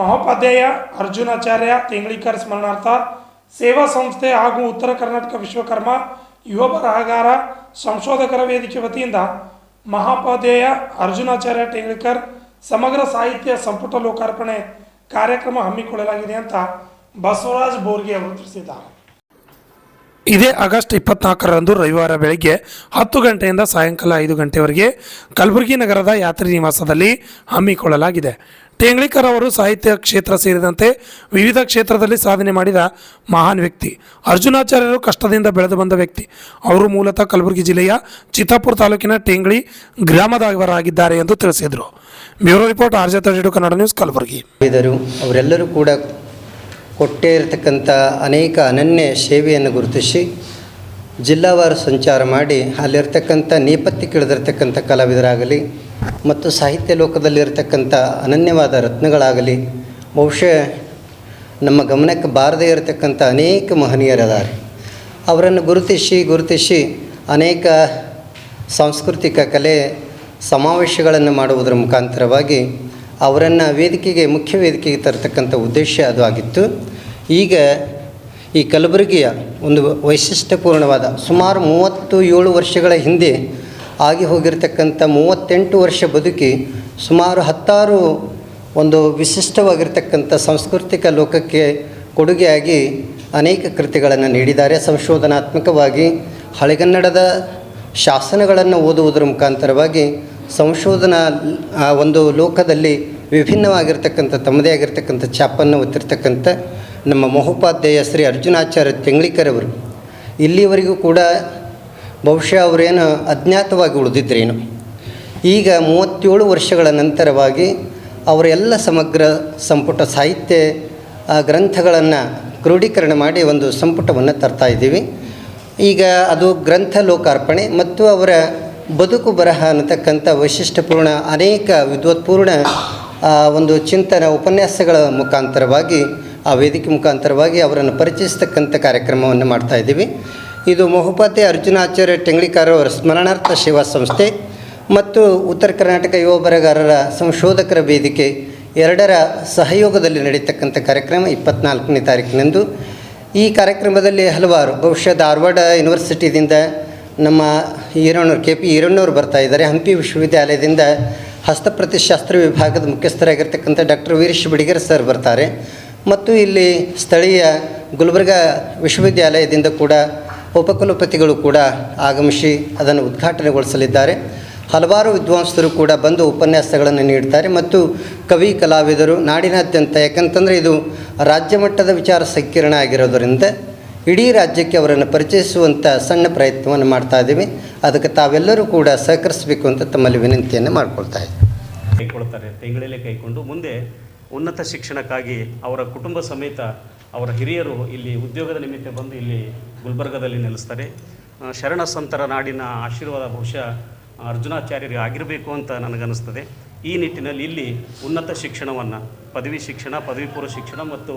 ಮಹೋಪಾಧ್ಯಾಯ ಅರ್ಜುನಾಚಾರ್ಯ ತೆಂಗ್ಳಿಕರ್ ಸ್ಮರಣಾರ್ಥ ಸೇವಾ ಸಂಸ್ಥೆ ಹಾಗೂ ಉತ್ತರ ಕರ್ನಾಟಕ ವಿಶ್ವಕರ್ಮ ಯುವ ಬರಹಗಾರ ಸಂಶೋಧಕರ ವೇದಿಕೆ ವತಿಯಿಂದ ಮಹೋಪಾಧ್ಯಾಯ ಅರ್ಜುನಾಚಾರ್ಯ ತೆಂಗ್ಳಿಕರ್ ಸಮಗ್ರ ಸಾಹಿತ್ಯ ಸಂಪುಟ ಲೋಕಾರ್ಪಣೆ ಕಾರ್ಯಕ್ರಮ ಹಮ್ಮಿಕೊಳ್ಳಲಾಗಿದೆ ಅಂತ ಬಸವರಾಜ್ ಬೋರ್ಗೆ ಅವರು ತಿಳಿಸಿದ್ದಾರೆ. ಇದೇ ಆಗಸ್ಟ್ 24ರಂದು ರವಿವಾರ ಬೆಳಗ್ಗೆ 10 ಗಂಟೆಯಿಂದ ಸಾಯಂಕಾಲ 5 ಗಂಟೆವರೆಗೆ ಕಲಬುರಗಿ ನಗರದ ಯಾತ್ರಿ ನಿವಾಸದಲ್ಲಿ ಹಮ್ಮಿಕೊಳ್ಳಲಾಗಿದೆ. ತೆಂಗ್ಳಿಕರ್ ಅವರು ಸಾಹಿತ್ಯ ಕ್ಷೇತ್ರ ಸೇರಿದಂತೆ ವಿವಿಧ ಕ್ಷೇತ್ರದಲ್ಲಿ ಸಾಧನೆ ಮಾಡಿದ ಮಹಾನ್ ವ್ಯಕ್ತಿ. ಅರ್ಜುನಾಚಾರ್ಯರು ಕಷ್ಟದಿಂದ ಬೆಳೆದು ಬಂದ ವ್ಯಕ್ತಿ. ಅವರು ಮೂಲತಃ ಕಲಬುರಗಿ ಜಿಲ್ಲೆಯ ಚಿತ್ತಾಪುರ ತಾಲೂಕಿನ ಟೇಂಗ್ಳಿ ಗ್ರಾಮದವರಾಗಿದ್ದಾರೆ ಎಂದು ತಿಳಿಸಿದರು. Bureau report RJ32 Kannada news Kalaburagi. ಅವರೆಲ್ಲರೂ ಕೂಡ ಕೊಟ್ಟೇ ಇರತಕ್ಕಂಥ ಅನೇಕ ಅನನ್ಯ ಸೇವೆಯನ್ನು ಗುರುತಿಸಿ ಜಿಲ್ಲಾವಾರು ಸಂಚಾರ ಮಾಡಿ ಅಲ್ಲಿರ್ತಕ್ಕಂಥ ನೇಪಥ್ಯಕ್ಕೆ ಇಳಿದಿರ್ತಕ್ಕಂಥ ಕಲಾವಿದರಾಗಲಿ ಮತ್ತು ಸಾಹಿತ್ಯ ಲೋಕದಲ್ಲಿರ್ತಕ್ಕಂಥ ಅನನ್ಯವಾದ ರತ್ನಗಳಾಗಲಿ ಬಹುಶಃ ನಮ್ಮ ಗಮನಕ್ಕೆ ಬಾರದೇ ಇರತಕ್ಕಂಥ ಅನೇಕ ಮಹನೀಯರಿದ್ದಾರೆ. ಅವರನ್ನು ಗುರುತಿಸಿ ಅನೇಕ ಸಾಂಸ್ಕೃತಿಕ ಕಲೆ ಸಮಾವೇಶಗಳನ್ನು ಮಾಡುವುದರ ಮುಖಾಂತರವಾಗಿ ಅವರನ್ನು ಮುಖ್ಯ ವೇದಿಕೆಗೆ ತರತಕ್ಕಂಥ ಉದ್ದೇಶ ಅದು ಆಗಿತ್ತು. ಈಗ ಈ ಕಲಬುರಗಿಯ ಒಂದು ವೈಶಿಷ್ಟ್ಯಪೂರ್ಣವಾದ ಸುಮಾರು 37 ವರ್ಷಗಳ ಹಿಂದೆ ಆಗಿ ಹೋಗಿರ್ತಕ್ಕಂಥ 38 ವರ್ಷ ಬದುಕಿ ಸುಮಾರು 16 ಒಂದು ವಿಶಿಷ್ಟವಾಗಿರ್ತಕ್ಕಂಥ ಸಾಂಸ್ಕೃತಿಕ ಲೋಕಕ್ಕೆ ಕೊಡುಗೆಯಾಗಿ ಅನೇಕ ಕೃತಿಗಳನ್ನು ನೀಡಿದ್ದಾರೆ. ಸಂಶೋಧನಾತ್ಮಕವಾಗಿ ಹಳೆಗನ್ನಡದ ಶಾಸನಗಳನ್ನು ಓದುವುದರ ಮುಖಾಂತರವಾಗಿ ಸಂಶೋಧನಾ ಒಂದು ಲೋಕದಲ್ಲಿ ವಿಭಿನ್ನವಾಗಿರ್ತಕ್ಕಂಥ ತಮ್ಮದೇ ಆಗಿರ್ತಕ್ಕಂಥ ಛಾಪನ್ನು ಒತ್ತಿರ್ತಕ್ಕಂಥ ನಮ್ಮ ಮಹೋಪಾಧ್ಯಾಯ ಶ್ರೀ ಅರ್ಜುನಾಚಾರ್ಯ ತೆಂಗ್ಳಿಕರ್ ಅವರು ಇಲ್ಲಿವರೆಗೂ ಕೂಡ ಬಹುಶಃ ಅವರೇನು ಅಜ್ಞಾತವಾಗಿ ಉಳಿದಿದ್ರೇನು. ಈಗ 37 ವರ್ಷಗಳ ನಂತರವಾಗಿ ಅವರೆಲ್ಲ ಸಮಗ್ರ ಸಂಪುಟ ಸಾಹಿತ್ಯ ಗ್ರಂಥಗಳನ್ನು ಕ್ರೋಢೀಕರಣ ಮಾಡಿ ಒಂದು ಸಂಪುಟವನ್ನು ತರ್ತಾ ಇದ್ದೀವಿ. ಈಗ ಅದು ಗ್ರಂಥ ಲೋಕಾರ್ಪಣೆ ಮತ್ತು ಅವರ ಬದುಕು ಬರಹ ಅನ್ನತಕ್ಕಂಥ ವೈಶಿಷ್ಟ್ಯಪೂರ್ಣ ಅನೇಕ ವಿದ್ವತ್ಪೂರ್ಣ ಒಂದು ಚಿಂತನ ಉಪನ್ಯಾಸಗಳ ಮುಖಾಂತರವಾಗಿ ಆ ವೇದಿಕೆ ಮುಖಾಂತರವಾಗಿ ಅವರನ್ನು ಪರಿಚಯಿಸ್ತಕ್ಕಂಥ ಕಾರ್ಯಕ್ರಮವನ್ನು ಮಾಡ್ತಾಯಿದ್ದೀವಿ. ಇದು ಮಹೋಪಾಧ್ಯಾಯ ಅರ್ಜುನಾಚಾರ್ಯ ತೆಂಗ್ಳಿಕರ್ ಅವರ ಸ್ಮರಣಾರ್ಥ ಸೇವಾ ಸಂಸ್ಥೆ ಮತ್ತು ಉತ್ತರ ಕರ್ನಾಟಕ ಯುವ ಬರಹಗಾರರ ಸಂಶೋಧಕರ ವೇದಿಕೆ ಎರಡರ ಸಹಯೋಗದಲ್ಲಿ ನಡೀತಕ್ಕಂಥ ಕಾರ್ಯಕ್ರಮ 24ನೇ ತಾರೀಕಿನಂದು. ಈ ಕಾರ್ಯಕ್ರಮದಲ್ಲಿ ಹಲವಾರು ಬಹುಶಃ ಧಾರವಾಡ ಯೂನಿವರ್ಸಿಟಿಯಿಂದ ನಮ್ಮ KP ಈರಣ್ಣವರು ಬರ್ತಾ ಇದ್ದಾರೆ. ಹಂಪಿ ವಿಶ್ವವಿದ್ಯಾಲಯದಿಂದ ಹಸ್ತಪ್ರತಿಶಾಸ್ತ್ರ ವಿಭಾಗದ ಮುಖ್ಯಸ್ಥರಾಗಿರ್ತಕ್ಕಂಥ ಡಾಕ್ಟರ್ ವೀರೇಶ್ ಬಿಡಿಗೇರ್ ಸರ್ ಬರ್ತಾರೆ ಮತ್ತು ಇಲ್ಲಿ ಸ್ಥಳೀಯ ಗುಲ್ಬರ್ಗ ವಿಶ್ವವಿದ್ಯಾಲಯದಿಂದ ಕೂಡ ಉಪಕುಲಪತಿಗಳು ಕೂಡ ಆಗಮಿಸಿ ಅದನ್ನು ಉದ್ಘಾಟನೆಗೊಳಿಸಲಿದ್ದಾರೆ. ಹಲವಾರು ವಿದ್ವಾಂಸರು ಕೂಡ ಬಂದು ಉಪನ್ಯಾಸಗಳನ್ನು ನೀಡ್ತಾರೆ ಮತ್ತು ಕವಿ ಕಲಾವಿದರು ನಾಡಿನಾದ್ಯಂತ, ಯಾಕಂತಂದರೆ ಇದು ರಾಜ್ಯ ಮಟ್ಟದ ವಿಚಾರ ಸಂಕಿರಣ ಆಗಿರೋದರಿಂದ ಇಡೀ ರಾಜ್ಯಕ್ಕೆ ಅವರನ್ನು ಪರಿಚಯಿಸುವಂಥ ಸಣ್ಣ ಪ್ರಯತ್ನವನ್ನು ಮಾಡ್ತಾ ಇದ್ದೀವಿ. ಅದಕ್ಕೆ ತಾವೆಲ್ಲರೂ ಕೂಡ ಸಹಕರಿಸಬೇಕು ಅಂತ ತಮ್ಮಲ್ಲಿ ವಿನಂತಿಯನ್ನು ಮಾಡ್ಕೊಳ್ತಾ ಇದ್ದೀವಿ. ಕೈಗೊಳ್ತಾರೆ ತೆಂಗಳಲ್ಲೇ ಕೈಕೊಂಡು ಮುಂದೆ ಉನ್ನತ ಶಿಕ್ಷಣಕ್ಕಾಗಿ ಅವರ ಕುಟುಂಬ ಸಮೇತ ಅವರ ಹಿರಿಯರು ಇಲ್ಲಿ ಉದ್ಯೋಗದ ನಿಮಿತ್ತ ಬಂದು ಇಲ್ಲಿ ಗುಲ್ಬರ್ಗದಲ್ಲಿ ನೆಲೆಸ್ತಾರೆ. ಶರಣ ಸಂತರ ನಾಡಿನ ಆಶೀರ್ವಾದ ಬಹುಶಃ ಅರ್ಜುನಾಚಾರ್ಯರಿಗೆ ಆಗಿರಬೇಕು ಅಂತ ನನಗನ್ನಿಸ್ತದೆ. ಈ ನಿಟ್ಟಿನಲ್ಲಿ ಇಲ್ಲಿ ಉನ್ನತ ಶಿಕ್ಷಣವನ್ನು ಪದವಿ ಶಿಕ್ಷಣ, ಪದವಿ ಪೂರ್ವ ಶಿಕ್ಷಣ ಮತ್ತು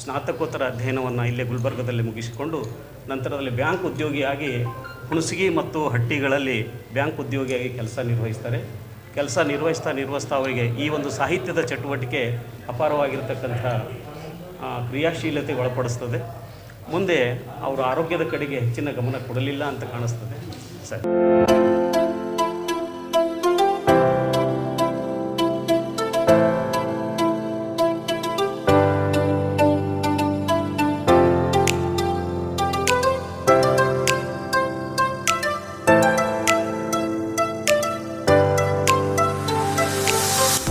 ಸ್ನಾತಕೋತ್ತರ ಅಧ್ಯಯನವನ್ನು ಇಲ್ಲೇ ಗುಲ್ಬರ್ಗದಲ್ಲಿ ಮುಗಿಸಿಕೊಂಡು ನಂತರದಲ್ಲಿ ಬ್ಯಾಂಕ್ ಉದ್ಯೋಗಿಯಾಗಿ ಹುಣಸಗಿ ಮತ್ತು ಹಟ್ಟಿಗಳಲ್ಲಿ ಬ್ಯಾಂಕ್ ಉದ್ಯೋಗಿಯಾಗಿ ಕೆಲಸ ನಿರ್ವಹಿಸ್ತಾರೆ. ಕೆಲಸ ನಿರ್ವಹಿಸ್ತಾ ಅವರಿಗೆ ಈ ಒಂದು ಸಾಹಿತ್ಯದ ಚಟುವಟಿಕೆ ಅಪಾರವಾಗಿರ್ತಕ್ಕಂಥ ಕ್ರಿಯಾಶೀಲತೆ ಒಳಪಡಿಸ್ತದೆ. ಮುಂದೆ ಅವರ ಆರೋಗ್ಯದ ಕಡೆಗೆ ಹೆಚ್ಚಿನ ಗಮನ ಕೊಡಲಿಲ್ಲ ಅಂತ ಕಾಣಿಸ್ತದೆ. ಸರಿ.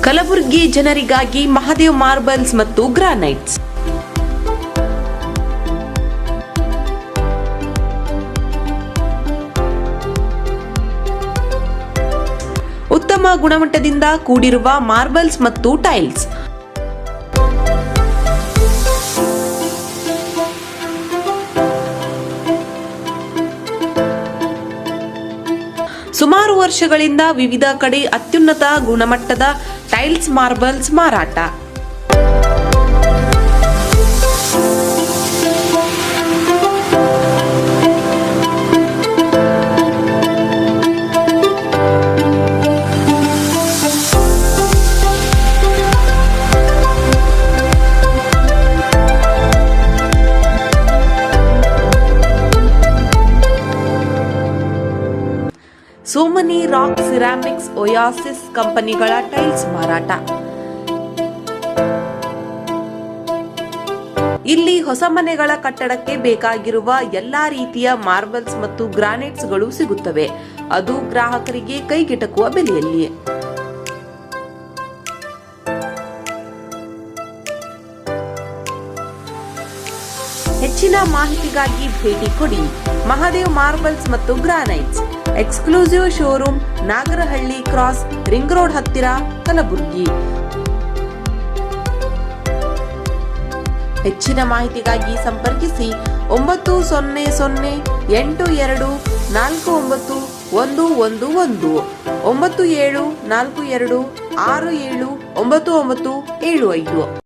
ಕಲಬುರಗಿ ಜನರಿಗಾಗಿ ಮಹಾದೇವ್ ಮಾರ್ಬಲ್ಸ್ ಮತ್ತು ಗ್ರಾನೈಟ್ಸ್. ಉತ್ತಮ ಗುಣಮಟ್ಟದಿಂದ ಕೂಡಿರುವ ಮಾರ್ಬಲ್ಸ್ ಮತ್ತು ಟೈಲ್ಸ್. ಸುಮಾರು ವರ್ಷಗಳಿಂದ ವಿವಿಧ ಕಡೆ ಅತ್ಯುನ್ನತ ಗುಣಮಟ್ಟದ ಟೈಲ್ಸ್, ಮಾರ್ಬಲ್ಸ್ ಮಾರಾಟ. ಸೋಮನಿ ರಾಕ್ ಸಿರಾಮಿಕ್ಸ್ ಒಯಾಸಿಸ್ ಕಂಪನಿಗಳ ಟೈಲ್ಸ್ ಮಾರಾಟ. ಇಲ್ಲಿ ಹೊಸ ಮನೆಗಳ ಕಟ್ಟಡಕ್ಕೆ ಬೇಕಾಗಿರುವ ಎಲ್ಲಾ ರೀತಿಯ ಮಾರ್ಬಲ್ಸ್ ಮತ್ತು ಗ್ರಾನೈಟ್ಸ್ಗಳು ಸಿಗುತ್ತವೆ, ಅದು ಗ್ರಾಹಕರಿಗೆ ಕೈಗೆಟಕುವ ಬೆಲೆಯಲ್ಲಿ. ಹೆಚ್ಚಿನ ಮಾಹಿತಿಗಾಗಿ ಭೇಟಿ ಕೊಡಿ. ಮಹಾದೇವ್ ಮಾರ್ಬಲ್ಸ್ ಮತ್ತು granites, exclusive showroom, Nagarahalli cross, ring road ಹತ್ತಿರ, ಕಲಬುರಗಿ. ಹೆಚ್ಚಿನ ಮಾಹಿತಿಗಾಗಿ ಸಂಪರ್ಕಿಸಿ 9008249111 9742679975.